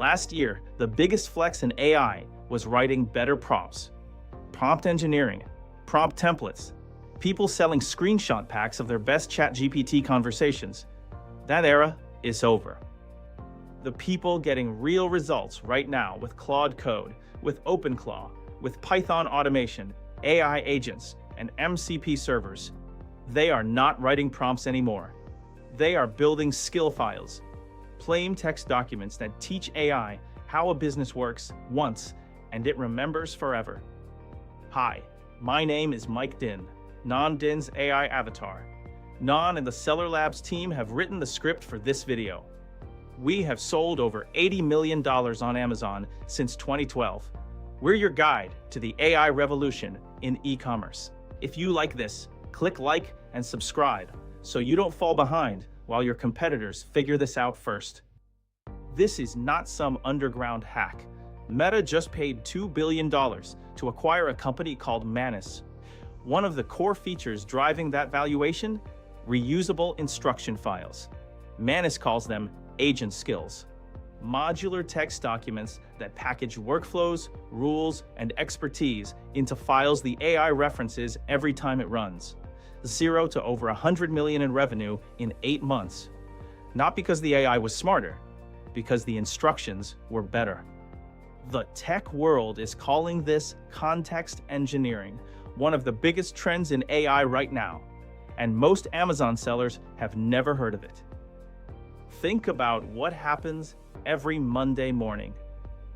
Last year, the biggest flex in AI was writing better prompts. Prompt engineering, prompt templates, people selling screenshot packs of their best ChatGPT conversations. That era is over. The people getting real results right now with Claude Code, with OpenClaw, with Python automation, AI agents, and MCP servers. They are not writing prompts anymore. They are building skill files, plain text documents that teach AI how a business works once and it remembers forever. Hi, my name is Mike Din, Non Din's AI avatar. Non and the Seller Labs team have written the script for this video. We have sold over $80 million on Amazon since 2012. We're your guide to the AI revolution in e-commerce. If you like this, click like and subscribe so you don't fall behind while your competitors figure this out first. This is not some underground hack. Meta just paid $2 billion to acquire a company called Manus. One of the core features driving that valuation? Reusable instruction files. Manus calls them agent skills. Modular text documents that package workflows, rules, and expertise into files the AI references every time it runs. 0 to over 100 million in revenue in 8 months. Not because the AI was smarter, because the instructions were better. The tech world is calling this context engineering, one of the biggest trends in AI right now, and most Amazon sellers have never heard of it. Think about what happens every Monday morning.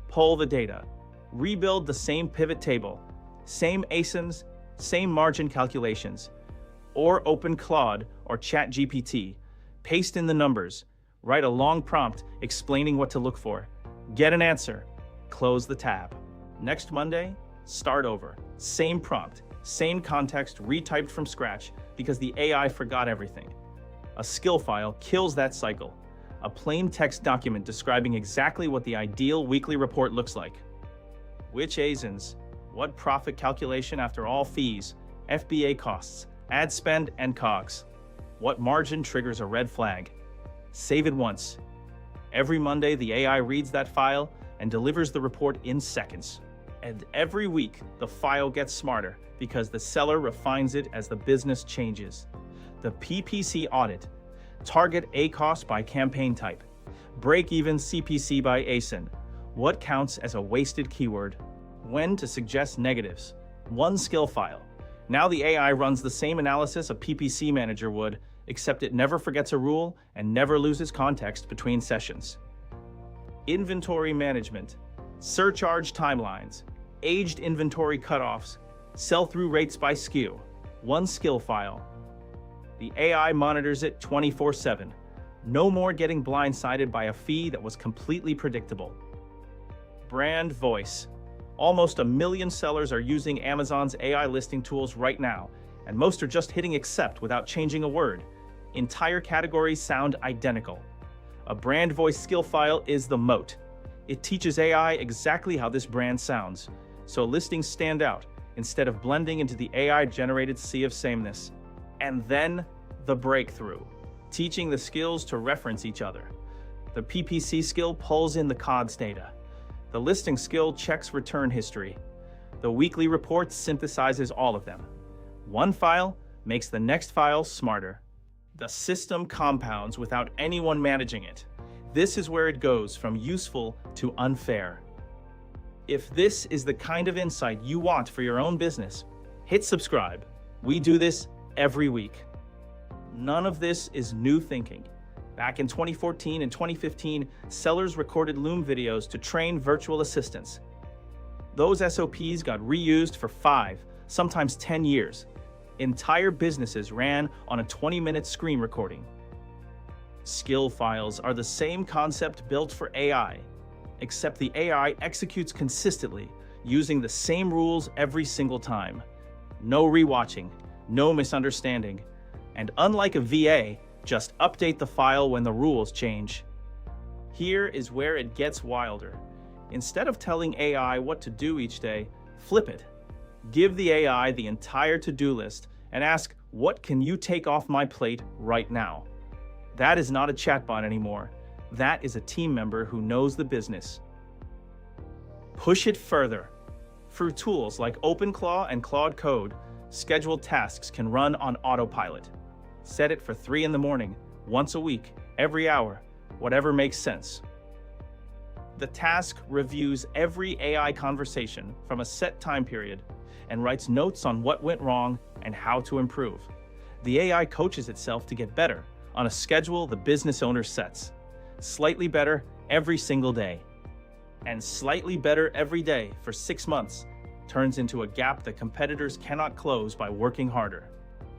Pull the data, rebuild the same pivot table, same ASINs, same margin calculations, or open Claude or ChatGPT, paste in the numbers, write a long prompt explaining what to look for, get an answer, close the tab. Next Monday, start over. Same prompt, same context retyped from scratch because the AI forgot everything. A skill file kills that cycle. A plain text document describing exactly what the ideal weekly report looks like. Which ASINs, what profit calculation after all fees, FBA costs, ad spend, and COGS. What margin triggers a red flag. Save it once. Every Monday, the AI reads that file and delivers the report in seconds. And every week, the file gets smarter because the seller refines it as the business changes. The PPC audit. Target ACoS by campaign type. Break-even CPC by ASIN. What counts as a wasted keyword? When to suggest negatives. One skill file. Now the AI runs the same analysis a PPC manager would, except it never forgets a rule and never loses context between sessions. Inventory management. Surcharge timelines. Aged inventory cutoffs. Sell-through rates by SKU. One skill file. The AI monitors it 24/7. No more getting blindsided by a fee that was completely predictable. Brand voice. Almost 1 million sellers are using Amazon's AI listing tools right now, and most are just hitting accept without changing a word. Entire categories sound identical. A brand voice skill file is the moat. It teaches AI exactly how this brand sounds, so listings stand out instead of blending into the AI-generated sea of sameness. And then the breakthrough, teaching the skills to reference each other. The PPC skill pulls in the COGS data. The listing skill checks return history. The weekly report synthesizes all of them. One file makes the next file smarter. The system compounds without anyone managing it. This is where it goes from useful to unfair. If this is the kind of insight you want for your own business, hit subscribe. We do this every week. None of this is new thinking. Back in 2014 and 2015, sellers recorded Loom videos to train virtual assistants. Those SOPs got reused for 5, sometimes 10 years. Entire businesses ran on a 20-minute screen recording. Skill files are the same concept built for AI, except the AI executes consistently, using the same rules every single time. No rewatching, no misunderstanding. And unlike a VA, just update the file when the rules change. Here is where it gets wilder. Instead of telling AI what to do each day, flip it. Give the AI the entire to-do list and ask, what can you take off my plate right now? That is not a chatbot anymore. That is a team member who knows the business. Push it further. Through tools like OpenClaw and Claude Code, scheduled tasks can run on autopilot. Set it for 3 in the morning, once a week, every hour, whatever makes sense. The task reviews every AI conversation from a set time period and writes notes on what went wrong and how to improve. The AI coaches itself to get better on a schedule the business owner sets. Slightly better every single day. And slightly better every day for 6 months turns into a gap that competitors cannot close by working harder.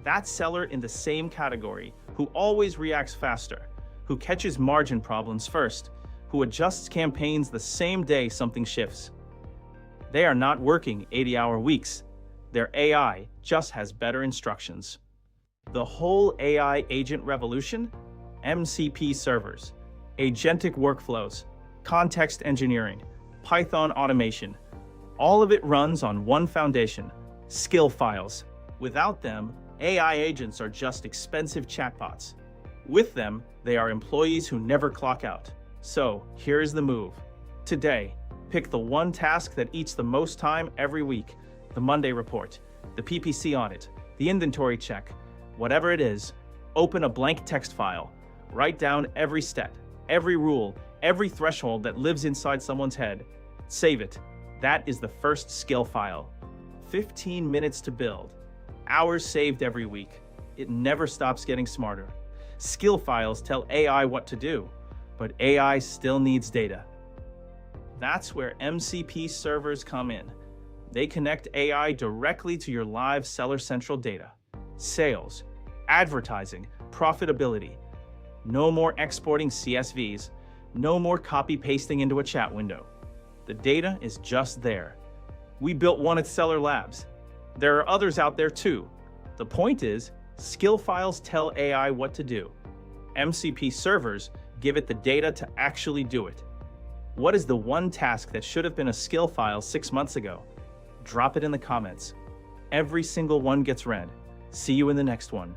That seller in the same category who always reacts faster, who catches margin problems first, who adjusts campaigns the same day something shifts. They are not working 80-hour weeks. Their AI just has better instructions. The whole AI agent revolution? MCP servers, agentic workflows, context engineering, Python automation. All of it runs on one foundation, skill files. Without them, AI agents are just expensive chatbots. With them, they are employees who never clock out. So, here's the move. Today, pick the one task that eats the most time every week, the Monday report, the PPC audit, the inventory check, whatever it is. Open a blank text file, write down every step, every rule, every threshold that lives inside someone's head. Save it. That is the first skill file. 15 minutes to build. Hours saved every week. It never stops getting smarter. Skill files tell AI what to do, but AI still needs data. That's where MCP servers come in. They connect AI directly to your live Seller Central data. Sales, advertising, profitability. No more exporting CSVs. No more copy-pasting into a chat window. The data is just there. We built one at Seller Labs. There are others out there too. The point is, skill files tell AI what to do. MCP servers give it the data to actually do it. What is the one task that should have been a skill file 6 months ago? Drop it in the comments. Every single one gets read. See you in the next one.